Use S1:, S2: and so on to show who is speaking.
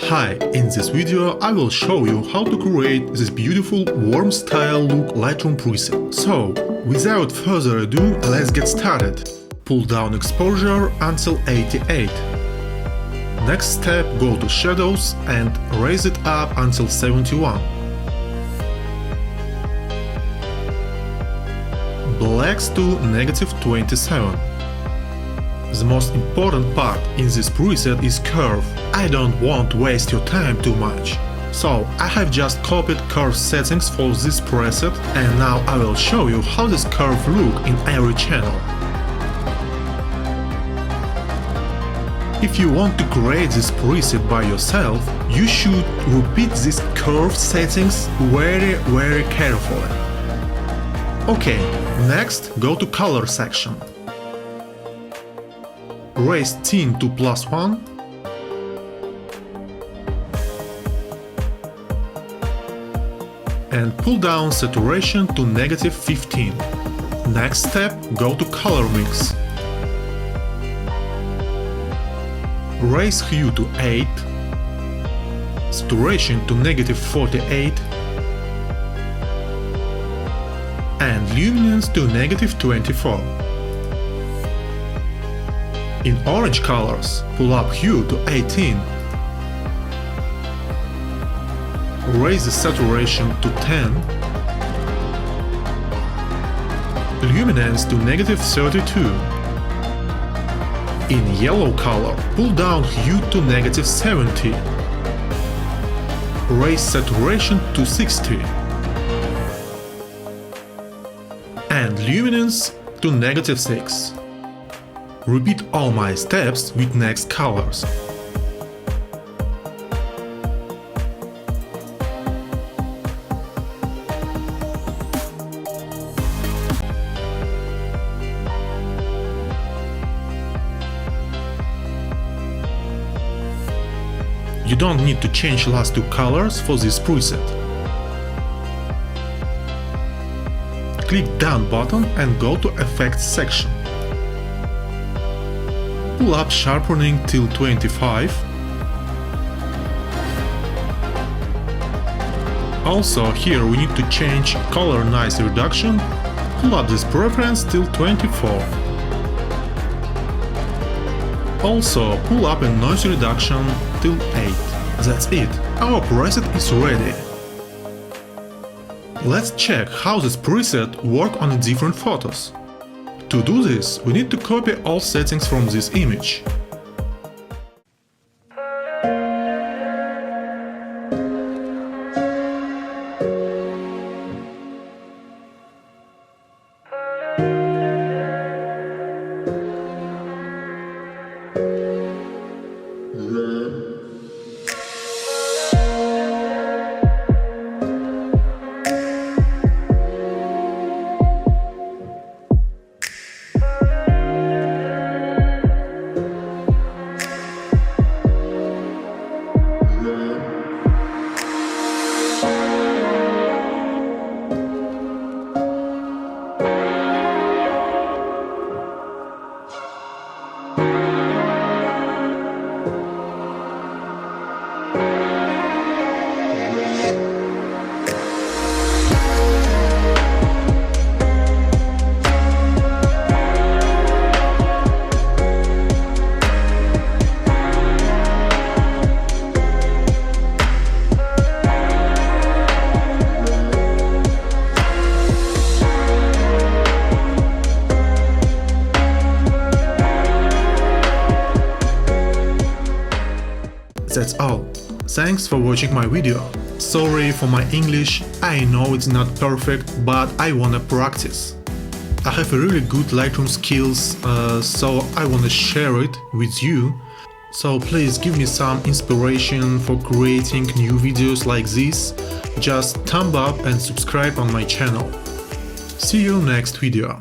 S1: Hi, in this video I will show you how to create this beautiful warm style look Lightroom preset. So, without further ado, let's get started. Pull down exposure until 88. Next step, go to shadows and raise it up until 71. Blacks to -27. The most important part in this preset is curve. I don't want to waste your time too much. So I have just copied curve settings for this preset, and now I will show you how this curve look in every channel. If you want to create this preset by yourself, you should repeat these curve settings very carefully. Okay, next go to color section. Raise tint to +1. And pull down saturation to -15. Next step, go to color mix. Raise hue to 8. Saturation to -48. And luminance to -24. In orange colors, pull up hue to 18. Raise the saturation to 10. Luminance to -32. In yellow color, pull down hue to -70. Raise saturation to 60. And luminance to -6. Repeat all my steps with next colors. You don't need to change last two colors for this preset. Click Done button and go to Effects section. Pull up sharpening till 25. Also here we need to change color noise reduction. Pull up this preference till 24. Also pull up a noise reduction till 8. That's it, our preset is ready. Let's check how this preset works on different photos. To do this, we need to copy all settings from this image. That's all. Thanks for watching my video. Sorry for my English, I know it's not perfect, but I wanna practice. I have a really good Lightroom skills, so I wanna share it with you. So please give me some inspiration for creating new videos like this. Just thumb up and subscribe on my channel. See you next video.